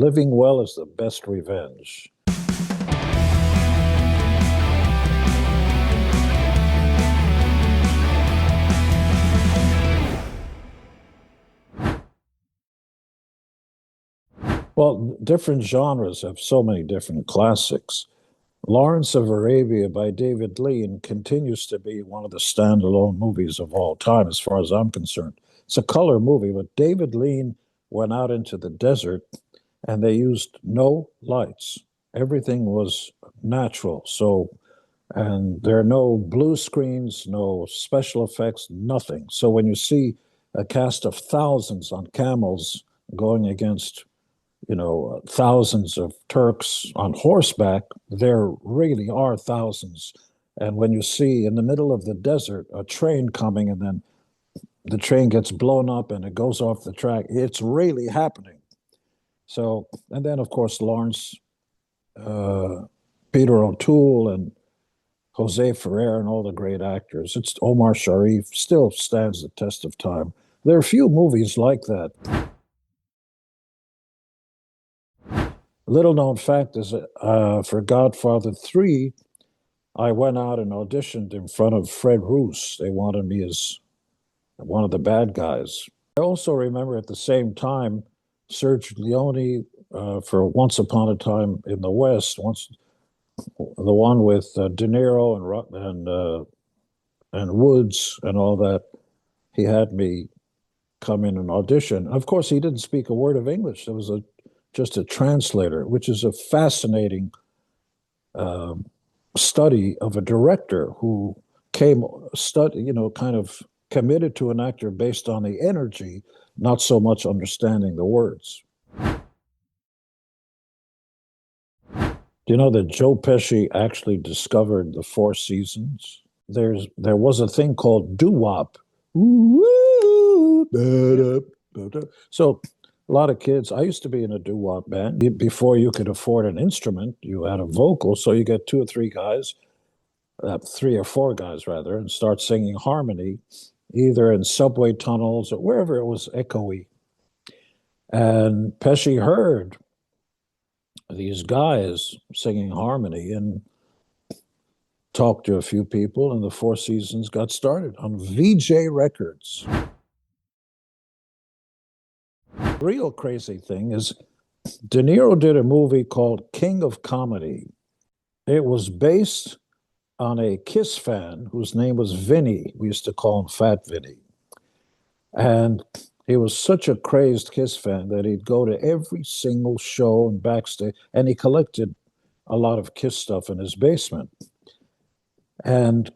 Living well is the best revenge. Well, different genres have so many different classics. Lawrence of Arabia by David Lean continues to be one of the standalone movies of all time, as far as I'm concerned. It's a color movie, but David Lean went out into the desert and they used no lights. Everything was natural. And there are no blue screens, no special effects, nothing. So when you see a cast of thousands on camels going against thousands of Turks on horseback, there really are thousands. And when you see in the middle of the desert a train coming and then the train gets blown up and it goes off the track, it's really happening. So, and then of course, Lawrence, Peter O'Toole and Jose Ferrer and all the great actors. It's Omar Sharif, still stands the test of time. There are few movies like that. Little known fact is for Godfather 3, I went out and auditioned in front of Fred Roos. They wanted me as one of the bad guys. I also remember at the same time, Sergio Leone for Once Upon a Time in the West, the one with De Niro and Woods and all that. He had me come in and audition. Of course, he didn't speak a word of English. There was just a translator, which is a fascinating study of a director who kind of committed to an actor based on the energy, not so much understanding the words. Do you know that Joe Pesci actually discovered the Four Seasons? There was a thing called doo-wop. So a lot of kids, I used to be in a doo-wop band. Before you could afford an instrument, you had a vocal, so you get two or three guys, 3 or 4 guys rather, and start singing harmony, either in subway tunnels or wherever it was echoey. And Pesci heard these guys singing harmony and talked to a few people, and the Four Seasons got started on VJ Records. The real crazy thing is De Niro did a movie called King of Comedy. It was based on a Kiss fan whose name was Vinny. We used to call him Fat Vinny. And he was such a crazed Kiss fan that he'd go to every single show and backstage, and he collected a lot of Kiss stuff in his basement. And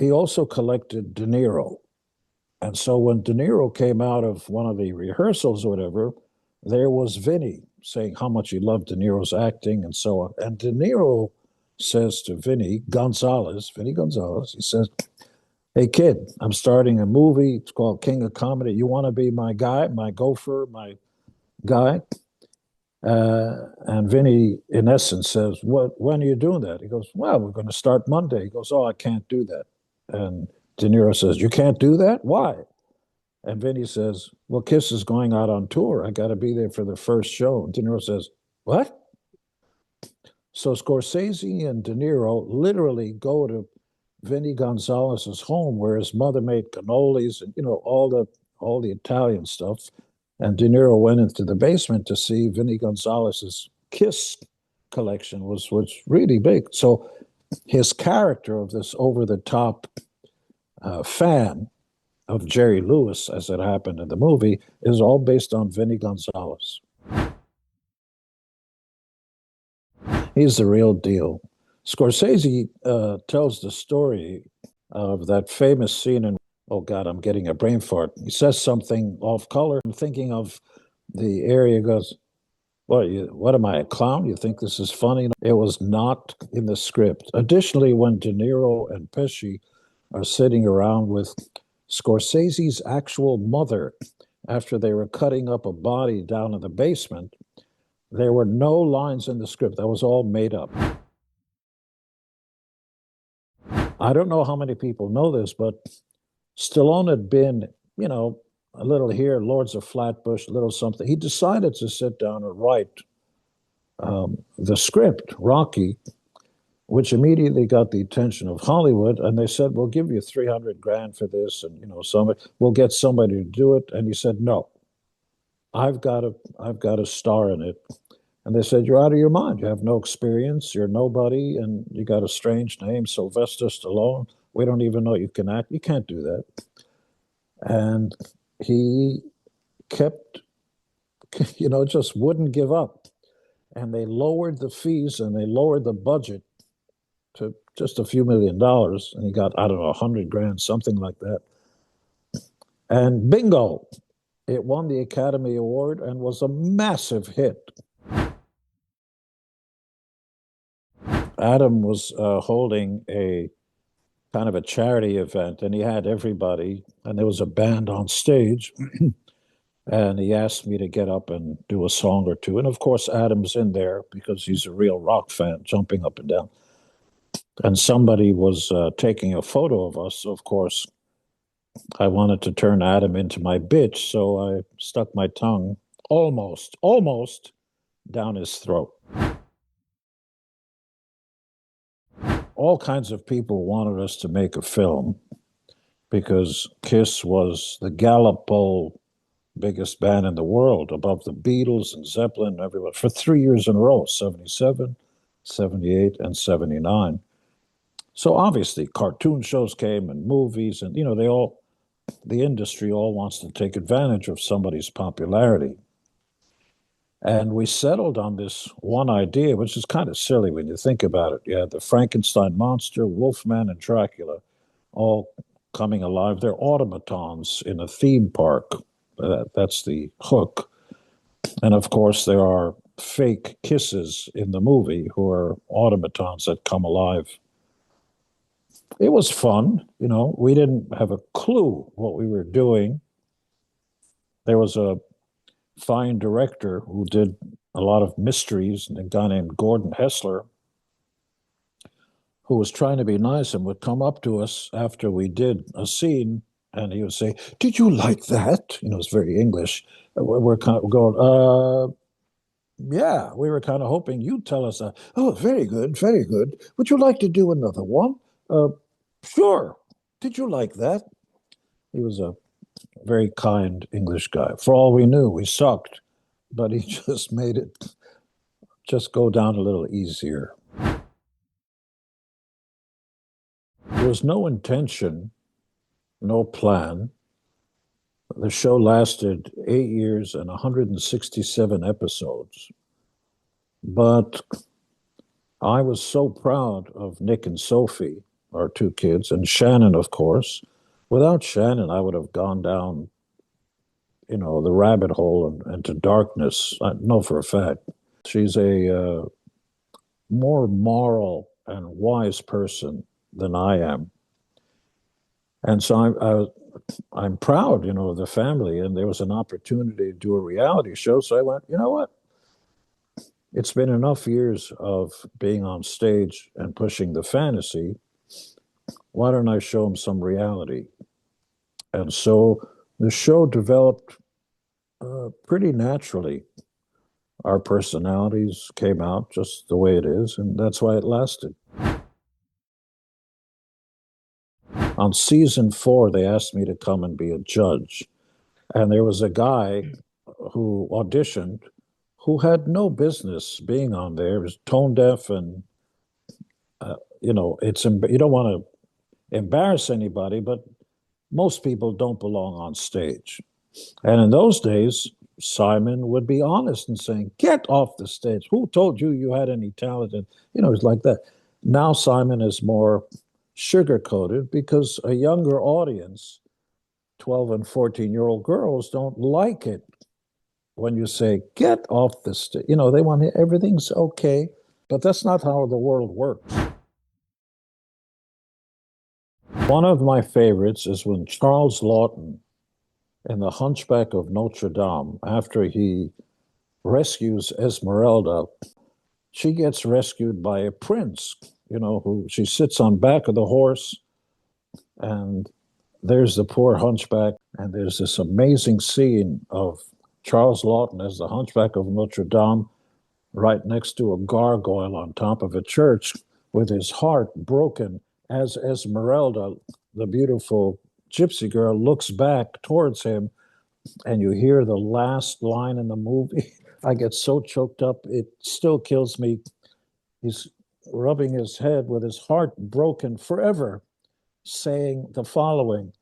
he also collected De Niro. And so when De Niro came out of one of the rehearsals or whatever, there was Vinny saying how much he loved De Niro's acting and so on. And De Niro says to Vinny Gonzalez, he says, "Hey kid, I'm starting a movie. It's called King of Comedy. You want to be my guy, my gopher, my guy?" And Vinny, in essence, says, when are you doing that? He goes, "Well, we're going to start Monday." He goes, "Oh, I can't do that." And De Niro says, "You can't do that? Why?" And Vinny says, "Well, Kiss is going out on tour. I got to be there for the first show." And De Niro says, "What?" So Scorsese and De Niro literally go to Vinny Gonzalez's home where his mother made cannolis and, all the Italian stuff. And De Niro went into the basement to see Vinny Gonzalez's Kiss collection was really big. So his character of this over-the-top fan of Jerry Lewis, as it happened in the movie, is all based on Vinny Gonzalez. He's the real deal. Scorsese tells the story of that famous scene in, oh God, I'm getting a brain fart. He says something off color. I'm thinking of the area, goes, what am I, a clown? You think this is funny? It was not in the script. Additionally, when De Niro and Pesci are sitting around with Scorsese's actual mother after they were cutting up a body down in the basement, there were no lines in the script. That was all made up. I don't know how many people know this, but Stallone had been, a little here, Lords of Flatbush, a little something. He decided to sit down and write the script, Rocky, which immediately got the attention of Hollywood, and they said, "We'll give you 300 grand for this, and somebody we'll get somebody to do it." And he said, "No, I've got to star in it." And they said, "You're out of your mind. You have no experience. You're nobody, and you got a strange name, Sylvester Stallone. We don't even know you can act. You can't do that." And he kept, just wouldn't give up. And they lowered the fees and they lowered the budget to just a few $1,000,000. And he got, I don't know, 100 grand, something like that. And bingo, it won the Academy Award and was a massive hit. Adam was holding a kind of a charity event, and he had everybody, and there was a band on stage. And he asked me to get up and do a song or two. And of course, Adam's in there because he's a real rock fan, jumping up and down. And somebody was taking a photo of us. So of course, I wanted to turn Adam into my bitch. So I stuck my tongue almost down his throat. All kinds of people wanted us to make a film because Kiss was the Gallup poll biggest band in the world, above the Beatles and Zeppelin and everyone, for 3 years in a row, 77, 78, and 79. So obviously cartoon shows came and movies, and the industry all wants to take advantage of somebody's popularity. And we settled on this one idea, which is kind of silly when you think about it. You had the Frankenstein monster, Wolfman, and Dracula all coming alive. They're automatons in a theme park. That's the hook. And of course, there are fake kisses in the movie who are automatons that come alive. It was fun. We didn't have a clue what we were doing. There was a fine director who did a lot of mysteries, a guy named Gordon Hessler, who was trying to be nice and would come up to us after we did a scene, and he would say, "Did you like that?" It's very English. We're kind of going, yeah, we were kind of hoping you'd tell us that. "Oh, very good, very good. Would you like to do another one?" Sure. Did you like that? He was a very kind English guy. For all we knew, we sucked, but he just made it just go down a little easier. There was no intention, no plan. The show lasted 8 years and 167 episodes. But I was so proud of Nick and Sophie, our two kids, and Shannon, of course. Without Shannon, I would have gone down, the rabbit hole and to darkness. I know for a fact. She's a more moral and wise person than I am. And so I'm proud, of the family. And there was an opportunity to do a reality show. So I went, you know what? It's been enough years of being on stage and pushing the fantasy. Why don't I show them some reality? And so the show developed pretty naturally. Our personalities came out just the way it is, and that's why it lasted. On season 4, they asked me to come and be a judge. And there was a guy who auditioned who had no business being on there. He was tone deaf, and you don't want to embarrass anybody, but most people don't belong on stage. And in those days, Simon would be honest and saying, "Get off the stage. Who told you you had any talent?" And it's like that. Now Simon is more sugar-coated because a younger audience, 12 and 14-year-old girls, don't like it when you say, "Get off the stage." They want everything's okay, but that's not how the world works. One of my favorites is when Charles Laughton, in The Hunchback of Notre Dame, after he rescues Esmeralda, she gets rescued by a prince, who she sits on back of the horse, and there's the poor hunchback, and there's this amazing scene of Charles Laughton as the Hunchback of Notre Dame right next to a gargoyle on top of a church with his heart broken as Esmeralda, the beautiful gypsy girl, looks back towards him, and you hear the last line in the movie. I get so choked up, it still kills me. He's rubbing his head with his heart broken forever, saying the following: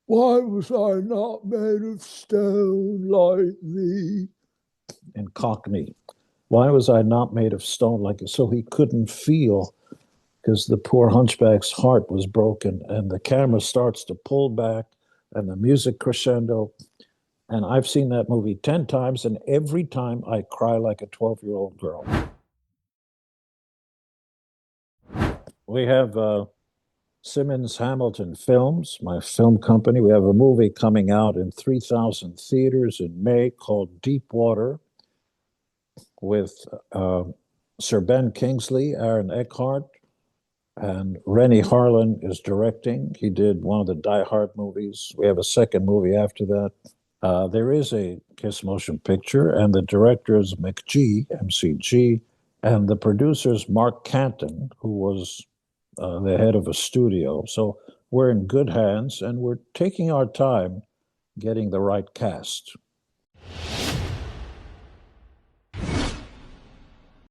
"Why was I not made of stone like thee?" In Cockney. Why was I not made of stone like it? So he couldn't feel, because the poor hunchback's heart was broken, and the camera starts to pull back and the music crescendo. And I've seen that movie 10 times, and every time I cry like a 12-year-old girl. We have Simmons Hamilton Films, my film company. We have a movie coming out in 3,000 theaters in May called Deep Water, with Sir Ben Kingsley, Aaron Eckhart, and Rennie Harlan is directing. He did one of the Die Hard movies. We have a second movie after that. There is a Kiss motion picture, and the director is MCG, and the producer is Mark Canton, who was the head of a studio. So we're in good hands, and we're taking our time getting the right cast.